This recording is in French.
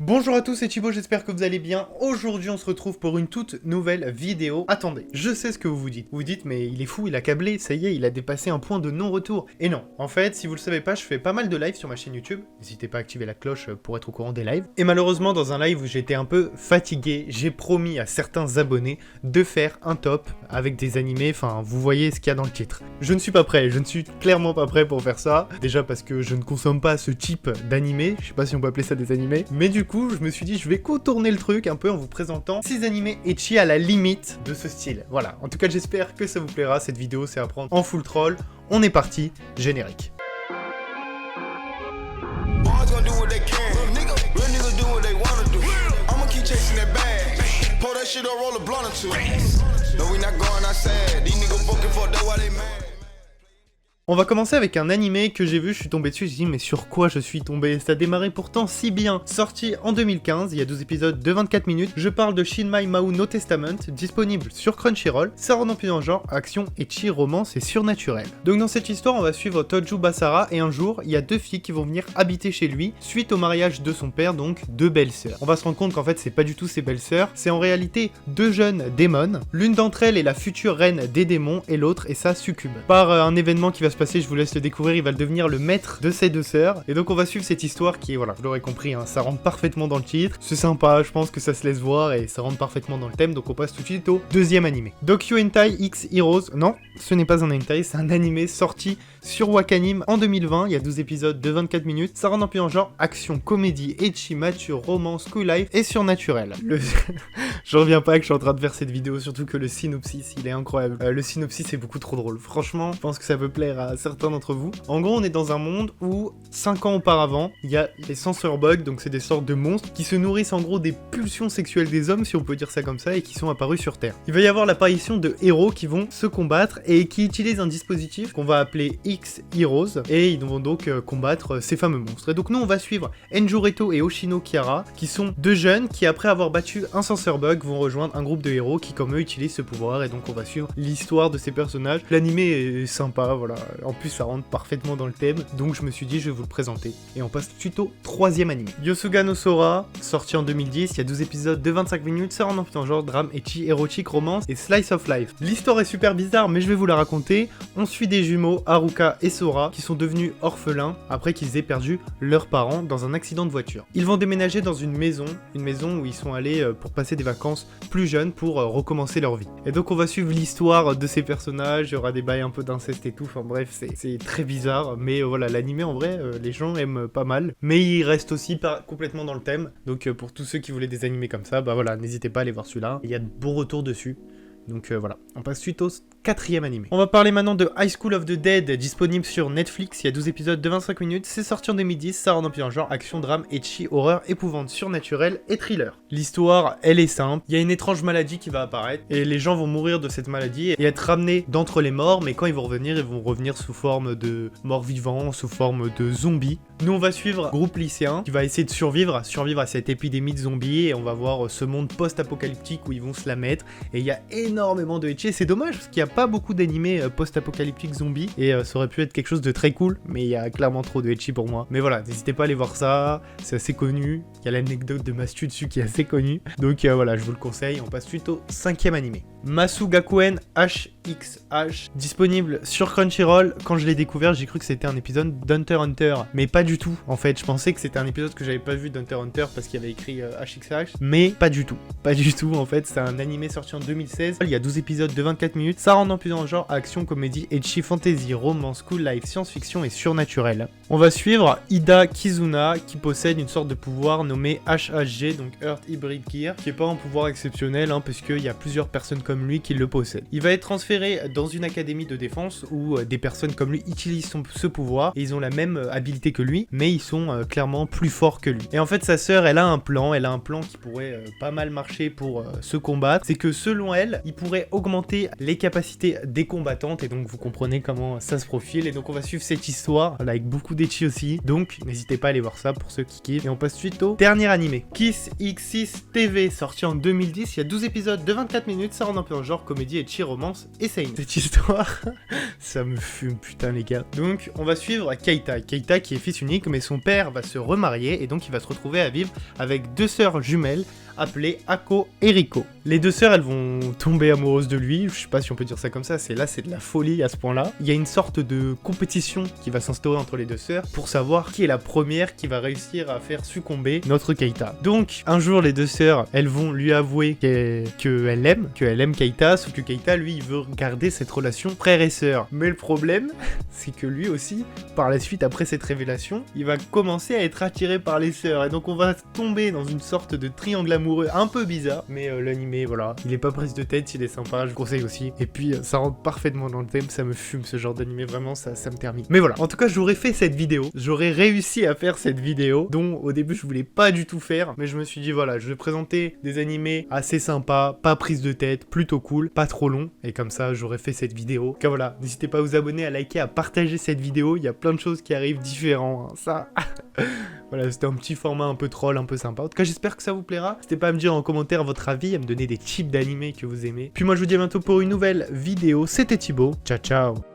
Bonjour à tous, c'est Thibaut, j'espère que vous allez bien. Aujourd'hui on se retrouve pour une toute nouvelle vidéo. Attendez, je sais ce que vous vous dites. Vous dites mais il est fou, il a câblé, ça y est, il a dépassé un point de non-retour. Et non, en fait, si vous le savez pas, je fais pas mal de lives sur ma chaîne YouTube. N'hésitez pas à activer la cloche pour être au courant des lives. Et malheureusement, dans un live où j'étais un peu fatigué, j'ai promis à certains abonnés de faire un top avec des animés, enfin vous voyez ce qu'il y a dans le titre. Je ne suis pas prêt, je ne suis clairement pas prêt pour faire ça. Déjà parce que je ne consomme pas ce type d'animés, je sais pas si on peut appeler ça des animés, mais du coup, je me suis dit, je vais contourner le truc un peu en vous présentant 6 animés ecchi à la limite de ce style. Voilà, en tout cas, j'espère que ça vous plaira. Cette vidéo, c'est à prendre en full troll. On est parti, générique. On va commencer avec un animé que j'ai vu, je suis tombé dessus, j'ai dit mais sur quoi je suis tombé? Ça a démarré pourtant si bien. Sorti en 2015, il y a 12 épisodes de 24 minutes, je parle de Shinmai Mahou no Testament, disponible sur Crunchyroll, ça rentre plus dans le genre action, ecchi, romance et surnaturel. Donc dans cette histoire, on va suivre Toju Basara et un jour, il y a deux filles qui vont venir habiter chez lui suite au mariage de son père, donc deux belles-sœurs. On va se rendre compte qu'en fait c'est pas du tout ses belles-sœurs, c'est en réalité deux jeunes démons. L'une d'entre elles est la future reine des démons et l'autre est sa succube. Par un événement qui va se passer, je vous laisse le découvrir, il va devenir le maître de ses deux sœurs. Et donc on va suivre cette histoire qui est, voilà, vous l'aurez compris, hein, ça rentre parfaitement dans le titre. C'est sympa, je pense que ça se laisse voir et ça rentre parfaitement dans le thème. Donc on passe tout de suite au deuxième animé. Docu Hentai X Heroes. Non, ce n'est pas un hentai, c'est un animé sorti sur Wakanim en 2020. Il y a 12 épisodes de 24 minutes. Ça rentre un peu en genre action, comédie, ecchi, mature, romance, school life et surnaturel. Je reviens pas que je suis en train de faire cette vidéo, surtout que le synopsis, il est incroyable. Le synopsis est beaucoup trop drôle. Franchement, je pense que ça peut plaire à certains d'entre vous. En gros, on est dans un monde où 5 ans auparavant, il y a les censeur bugs, donc c'est des sortes de monstres qui se nourrissent en gros des pulsions sexuelles des hommes, si on peut dire ça comme ça, et qui sont apparus sur Terre. Il va y avoir l'apparition de héros qui vont se combattre et qui utilisent un dispositif qu'on va appeler X Heroes, et ils vont donc combattre ces fameux monstres. Et donc nous, on va suivre Enjureto et Oshino Kiara, qui sont deux jeunes qui, après avoir battu un censeur bug, vont rejoindre un groupe de héros qui, comme eux, utilisent ce pouvoir, et donc on va suivre l'histoire de ces personnages. L'animé est sympa, voilà. En plus, ça rentre parfaitement dans le thème, donc je me suis dit je vais vous le présenter. Et on passe tout de suite au troisième animé. Yosuga no Sora, sorti en 2010, il y a 12 épisodes de 25 minutes, ça rentre dans le genre drame, ecchi, érotique, romance et slice of life. L'histoire est super bizarre, mais je vais vous la raconter. On suit des jumeaux, Haruka et Sora, qui sont devenus orphelins après qu'ils aient perdu leurs parents dans un accident de voiture. Ils vont déménager dans une maison où ils sont allés pour passer des vacances plus jeunes pour recommencer leur vie. Et donc on va suivre l'histoire de ces personnages, il y aura des bails un peu d'inceste et tout, enfin bref, c'est très bizarre, mais voilà, l'animé en vrai, les gens aiment pas mal, mais il reste aussi complètement dans le thème, donc pour tous ceux qui voulaient des animés comme ça, bah voilà, n'hésitez pas à aller voir celui-là, il y a de bons retours dessus. Donc voilà, on passe suite au quatrième animé. On va parler maintenant de High School of the Dead, disponible sur Netflix, il y a 12 épisodes de 25 minutes, c'est sorti en 2010, ça rentre dans un genre action, drame, ecchi, horreur, épouvante, surnaturel et thriller. L'histoire, elle est simple, il y a une étrange maladie qui va apparaître, et les gens vont mourir de cette maladie et être ramenés d'entre les morts, mais quand ils vont revenir sous forme de morts vivants, sous forme de zombies. Nous on va suivre un groupe lycéen qui va essayer de survivre à cette épidémie de zombies, et on va voir ce monde post-apocalyptique où ils vont se la mettre, et il y a énormément de ecchi, c'est dommage parce qu'il n'y a pas beaucoup d'animés post-apocalyptiques zombies, et ça aurait pu être quelque chose de très cool, mais il y a clairement trop de ecchi pour moi. Mais voilà, n'hésitez pas à aller voir ça, c'est assez connu, il y a l'anecdote de Mastu dessus qui est assez connue, donc voilà, je vous le conseille. On passe suite au cinquième animé. Masugakuen HXH, disponible sur Crunchyroll. Quand je l'ai découvert, j'ai cru que c'était un épisode d'Hunter x Hunter, mais pas du tout. En fait, je pensais que c'était un épisode que j'avais pas vu d'Hunter x Hunter parce qu'il y avait écrit HXH, mais pas du tout. Pas du tout, en fait, c'est un animé sorti en 2016. Il y a 12 épisodes de 24 minutes. Ça rentre plus dans le genre action, comédie, ecchi, fantasy, romance, school life, science-fiction et surnaturel. On va suivre Ida Kizuna qui possède une sorte de pouvoir nommé HHG, donc Earth Hybrid Gear, qui est pas un pouvoir exceptionnel, hein, parce qu'il y a plusieurs personnes comme lui qui le possèdent. Il va être transféré dans une académie de défense où des personnes comme lui utilisent ce pouvoir, et ils ont la même habilité que lui, mais ils sont clairement plus forts que lui. Et en fait, sa sœur, elle a un plan qui pourrait pas mal marcher pour se combattre. C'est que selon elle, il pourrait augmenter les capacités des combattantes, et donc vous comprenez comment ça se profile. Et donc on va suivre cette histoire là, avec beaucoup d'ecchi aussi, donc n'hésitez pas à aller voir ça pour ceux qui kiffent. Et on passe suite au dernier animé, Kiss X6 TV, sorti en 2010, il y a 12 épisodes de 24 minutes, ça rentre peu en genre comédie et romance et seinen. Cette histoire, ça me fume putain les gars. Donc on va suivre Keita. Keita qui est fils unique, mais son père va se remarier et donc il va se retrouver à vivre avec 2 sœurs jumelles appelées Ako et Riko. Les 2 sœurs, elles vont tomber amoureuses de lui, je sais pas si on peut dire ça comme ça, c'est de la folie à ce point-là. Il y a une sorte de compétition qui va s'instaurer entre les 2 sœurs pour savoir qui est la première qui va réussir à faire succomber notre Keita. Donc un jour les 2 sœurs, elles vont lui avouer qu'elle aime Keita, sauf que Keita lui il veut garder cette relation frère et sœur. Mais le problème, c'est que lui aussi, par la suite après cette révélation, il va commencer à être attiré par les sœurs et donc on va tomber dans une sorte de triangle amoureux un peu bizarre, mais l'animé voilà, il est pas prise de tête, il est sympa, je vous conseille aussi. Et puis ça rentre parfaitement dans le thème, ça me fume ce genre d'animé, vraiment ça me termine. Mais voilà, en tout cas j'aurais fait cette vidéo, j'aurais réussi à faire cette vidéo, dont au début je voulais pas du tout faire, mais je me suis dit voilà, je vais présenter des animés assez sympas, pas prise de tête, plutôt cool, pas trop long, et comme ça j'aurais fait cette vidéo. Donc voilà, n'hésitez pas à vous abonner, à liker, à partager cette vidéo, il y a plein de choses qui arrivent différents, hein, ça... Voilà, c'était un petit format un peu troll, un peu sympa. En tout cas, j'espère que ça vous plaira. N'hésitez pas à me dire en commentaire votre avis, à me donner des types d'animés que vous aimez. Puis moi, je vous dis à bientôt pour une nouvelle vidéo. C'était Thibaut. Ciao, ciao.